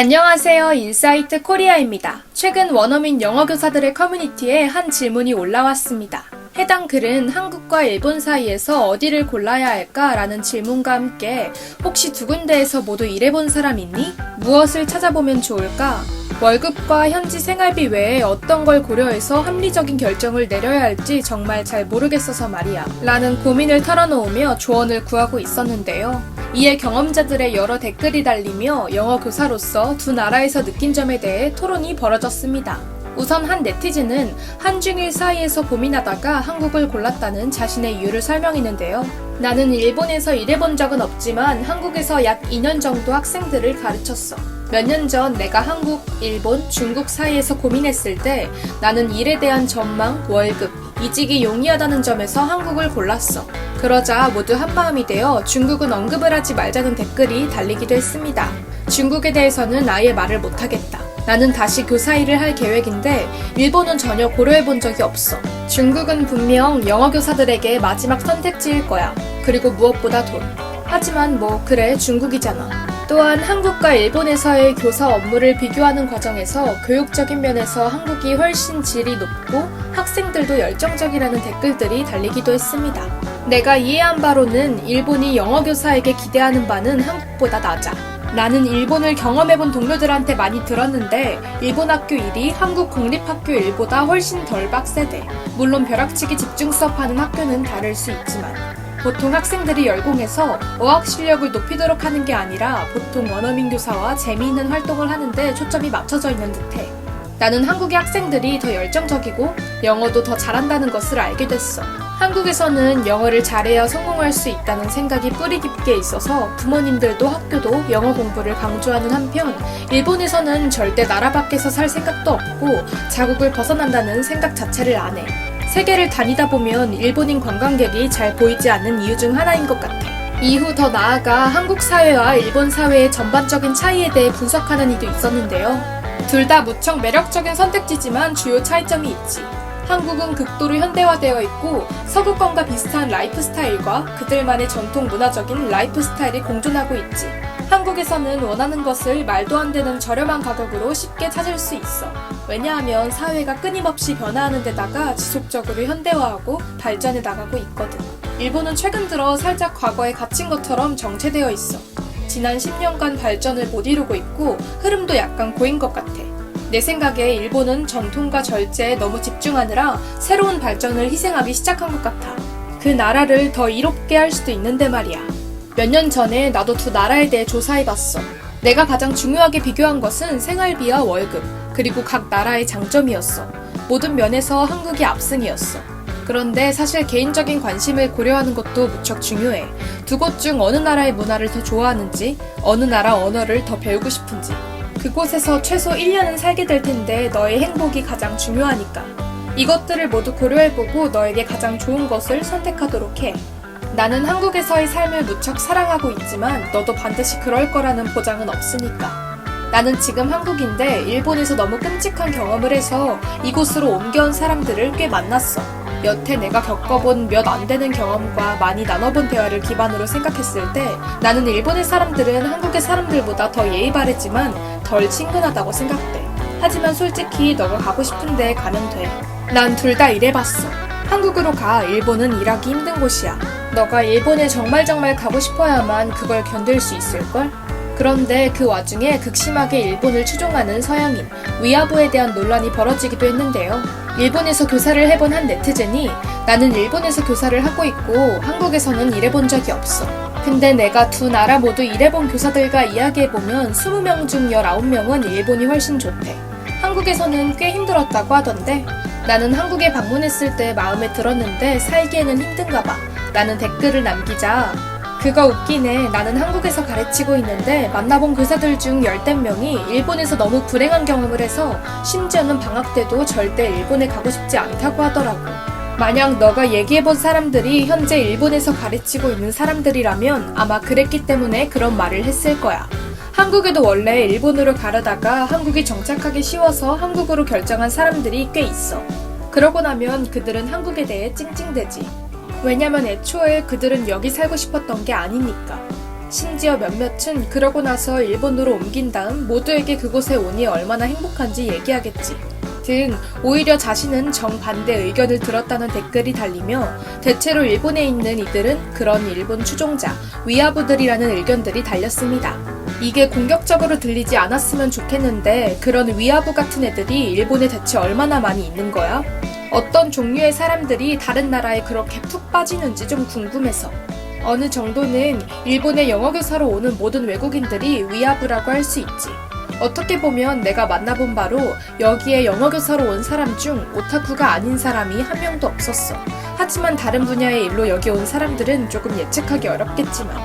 안녕하세요. 인사이트 코리아입니다. 최근 원어민 영어 교사들의 커뮤니티에 한 질문이 올라왔습니다. 해당 글은 한국과 일본 사이에서 어디를 골라야 할까? 라는 질문과 함께 혹시 두 군데에서 모두 일해본 사람 있니? 무엇을 찾아보면 좋을까? 월급과 현지 생활비 외에 어떤 걸 고려해서 합리적인 결정을 내려야 할지 정말 잘 모르겠어서 말이야. 라는 고민을 털어놓으며 조언을 구하고 있었는데요. 이에 경험자들의 여러 댓글이 달리며 영어 교사로서 두 나라에서 느낀 점에 대해 토론이 벌어졌습니다. 우선 한 네티즌은 한중일 사이에서 고민하다가 한국을 골랐다는 자신의 이유를 설명했는데요. 나는 일본에서 일해본 적은 없지만 한국에서 약 2년 정도 학생들을 가르쳤어. 몇 년 전 내가 한국, 일본, 중국 사이에서 고민했을 때 나는 일에 대한 전망, 월급, 이직이 용이하다는 점에서 한국을 골랐어. 그러자 모두 한마음이 되어 중국은 언급을 하지 말자는 댓글이 달리기도 했습니다. 중국에 대해서는 아예 말을 못하겠다. 나는 다시 교사 일을 할 계획인데 일본은 전혀 고려해본 적이 없어. 중국은 분명 영어 교사들에게 마지막 선택지일 거야. 그리고 무엇보다 돈. 하지만 뭐 그래 중국이잖아. 또한 한국과 일본에서의 교사 업무를 비교하는 과정에서 교육적인 면에서 한국이 훨씬 질이 높고 학생들도 열정적이라는 댓글들이 달리기도 했습니다. 내가 이해한 바로는 일본이 영어 교사에게 기대하는 바는 한국보다 낮아. 나는 일본을 경험해본 동료들한테 많이 들었는데 일본 학교 일이 한국 공립학교 일보다 훨씬 덜 빡세대. 물론 벼락치기 집중 수업하는 학교는 다를 수 있지만 보통 학생들이 열공해서 어학 실력을 높이도록 하는 게 아니라 보통 원어민 교사와 재미있는 활동을 하는데 초점이 맞춰져 있는 듯해. 나는 한국의 학생들이 더 열정적이고 영어도 더 잘한다는 것을 알게 됐어. 한국에서는 영어를 잘해야 성공할 수 있다는 생각이 뿌리 깊게 있어서 부모님들도 학교도 영어 공부를 강조하는 한편 일본에서는 절대 나라 밖에서 살 생각도 없고 자국을 벗어난다는 생각 자체를 안 해. 세계를 다니다 보면 일본인 관광객이 잘 보이지 않는 이유 중 하나인 것 같아. 이후 더 나아가 한국 사회와 일본 사회의 전반적인 차이에 대해 분석하는 이도 있었는데요. 둘 다 무척 매력적인 선택지지만 주요 차이점이 있지. 한국은 극도로 현대화되어 있고 서구권과 비슷한 라이프 스타일과 그들만의 전통 문화적인 라이프 스타일이 공존하고 있지. 한국에서는 원하는 것을 말도 안 되는 저렴한 가격으로 쉽게 찾을 수 있어. 왜냐하면 사회가 끊임없이 변화하는 데다가 지속적으로 현대화하고 발전해 나가고 있거든. 일본은 최근 들어 살짝 과거에 갇힌 것처럼 정체되어 있어. 지난 10년간 발전을 못 이루고 있고 흐름도 약간 고인 것 같아. 내 생각에 일본은 전통과 절제에 너무 집중하느라 새로운 발전을 희생하기 시작한 것 같아. 그 나라를 더 이롭게 할 수도 있는데 말이야. 몇 년 전에 나도 두 나라에 대해 조사해봤어. 내가 가장 중요하게 비교한 것은 생활비와 월급, 그리고 각 나라의 장점이었어. 모든 면에서 한국이 압승이었어. 그런데 사실 개인적인 관심을 고려하는 것도 무척 중요해. 두 곳 중 어느 나라의 문화를 더 좋아하는지, 어느 나라 언어를 더 배우고 싶은지. 그곳에서 최소 1년은 살게 될 텐데 너의 행복이 가장 중요하니까. 이것들을 모두 고려해보고 너에게 가장 좋은 것을 선택하도록 해. 나는 한국에서의 삶을 무척 사랑하고 있지만 너도 반드시 그럴 거라는 보장은 없으니까. 나는 지금 한국인데 일본에서 너무 끔찍한 경험을 해서 이곳으로 옮겨온 사람들을 꽤 만났어. 여태 내가 겪어본 몇 안 되는 경험과 많이 나눠본 대화를 기반으로 생각했을 때 나는 일본의 사람들은 한국의 사람들보다 더 예의 바르지만 덜 친근하다고 생각돼. 하지만 솔직히 너가 가고 싶은데 가면 돼. 난 둘 다 일해봤어. 한국으로 가. 일본은 일하기 힘든 곳이야. 너가 일본에 정말 가고 싶어야만 그걸 견딜 수 있을걸? 그런데 그 와중에 극심하게 일본을 추종하는 서양인, 위아부에 대한 논란이 벌어지기도 했는데요. 일본에서 교사를 해본 한 네티즌이 나는 일본에서 교사를 하고 있고 한국에서는 일해본 적이 없어. 근데 내가 두 나라 모두 일해본 교사들과 이야기해보면 20명 중 19명은 일본이 훨씬 좋대. 한국에서는 꽤 힘들었다고 하던데 나는 한국에 방문했을 때 마음에 들었는데 살기에는 힘든가 봐. 라는 댓글을 남기자 그거 웃기네. 나는 한국에서 가르치고 있는데 만나본 교사들 중 10명이 일본에서 너무 불행한 경험을 해서 심지어는 방학 때도 절대 일본에 가고 싶지 않다고 하더라고. 만약 너가 얘기해본 사람들이 현재 일본에서 가르치고 있는 사람들이라면 아마 그랬기 때문에 그런 말을 했을 거야. 한국에도 원래 일본으로 가려다가 한국이 정착하기 쉬워서 한국으로 결정한 사람들이 꽤 있어. 그러고 나면 그들은 한국에 대해 찡찡대지. 왜냐면 애초에 그들은 여기 살고 싶었던 게 아니니까. 심지어 몇몇은 그러고 나서 일본으로 옮긴 다음 모두에게 그곳에 오니 얼마나 행복한지 얘기하겠지. 등 오히려 자신은 정반대 의견을 들었다는 댓글이 달리며 대체로 일본에 있는 이들은 그런 일본 추종자, 위아부들이라는 의견들이 달렸습니다. 이게 공격적으로 들리지 않았으면 좋겠는데 그런 위아부 같은 애들이 일본에 대체 얼마나 많이 있는 거야? 어떤 종류의 사람들이 다른 나라에 그렇게 푹 빠지는지 좀 궁금해서. 어느 정도는 일본에 영어교사로 오는 모든 외국인들이 위아부라고 할 수 있지. 어떻게 보면 내가 만나본 바로 여기에 영어교사로 온 사람 중 오타쿠가 아닌 사람이 한 명도 없었어. 하지만 다른 분야의 일로 여기 온 사람들은 조금 예측하기 어렵겠지만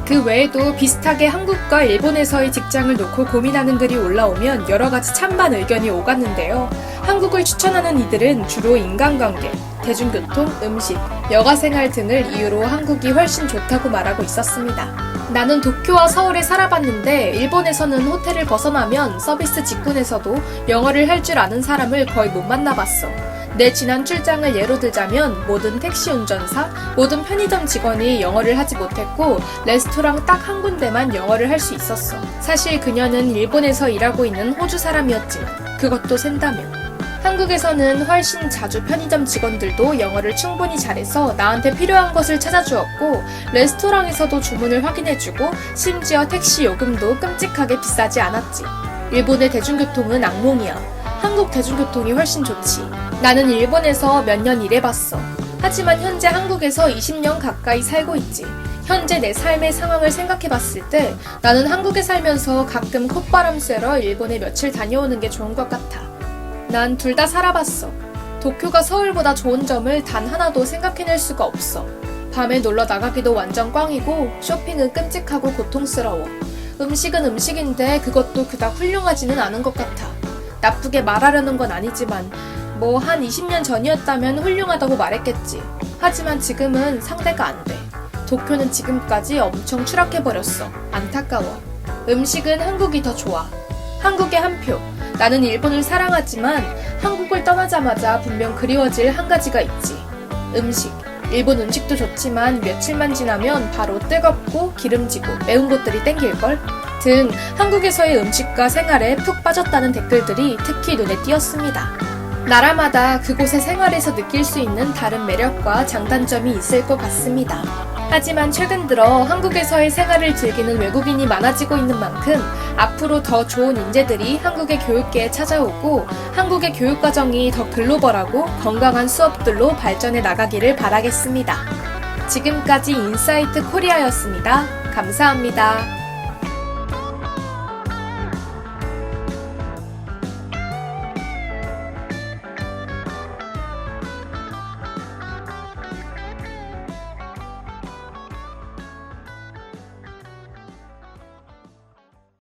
그 외에도 비슷하게 한국과 일본에서의 직장을 놓고 고민하는 글이 올라오면 여러 가지 찬반 의견이 오갔는데요. 한국을 추천하는 이들은 주로 인간관계, 대중교통, 음식, 여가생활 등을 이유로 한국이 훨씬 좋다고 말하고 있었습니다. 나는 도쿄와 서울에 살아봤는데 일본에서는 호텔을 벗어나면 서비스 직군에서도 영어를 할 줄 아는 사람을 거의 못 만나봤어. 내 지난 출장을 예로 들자면 모든 택시 운전사, 모든 편의점 직원이 영어를 하지 못했고 레스토랑 딱 한 군데만 영어를 할 수 있었어. 사실 그녀는 일본에서 일하고 있는 호주 사람이었지만 그것도 센다면. 한국에서는 훨씬 자주 편의점 직원들도 영어를 충분히 잘해서 나한테 필요한 것을 찾아주었고 레스토랑에서도 주문을 확인해주고 심지어 택시 요금도 끔찍하게 비싸지 않았지. 일본의 대중교통은 악몽이야. 한국 대중교통이 훨씬 좋지. 나는 일본에서 몇 년 일해봤어. 하지만 현재 한국에서 20년 가까이 살고 있지. 현재 내 삶의 상황을 생각해봤을 때 나는 한국에 살면서 가끔 콧바람 쐬러 일본에 며칠 다녀오는 게 좋은 것 같아. 난 둘 다 살아봤어. 도쿄가 서울보다 좋은 점을 단 하나도 생각해낼 수가 없어. 밤에 놀러 나가기도 완전 꽝이고 쇼핑은 끔찍하고 고통스러워. 음식은 음식인데 그것도 그닥 훌륭하지는 않은 것 같아. 나쁘게 말하려는 건 아니지만 뭐 한 20년 전이었다면 훌륭하다고 말했겠지. 하지만 지금은 상대가 안 돼. 도쿄는 지금까지 엄청 추락해버렸어. 안타까워. 음식은 한국이 더 좋아. 한국에 한 표. 나는 일본을 사랑하지만 한국을 떠나자마자 분명 그리워질 한 가지가 있지. 음식. 일본 음식도 좋지만 며칠만 지나면 바로 뜨겁고 기름지고 매운 것들이 땡길걸? 등 한국에서의 음식과 생활에 푹 빠졌다는 댓글들이 특히 눈에 띄었습니다. 나라마다 그곳의 생활에서 느낄 수 있는 다른 매력과 장단점이 있을 것 같습니다. 하지만 최근 들어 한국에서의 생활을 즐기는 외국인이 많아지고 있는 만큼 앞으로 더 좋은 인재들이 한국의 교육계에 찾아오고 한국의 교육과정이 더 글로벌하고 건강한 수업들로 발전해 나가기를 바라겠습니다. 지금까지 인사이트 코리아였습니다. 감사합니다.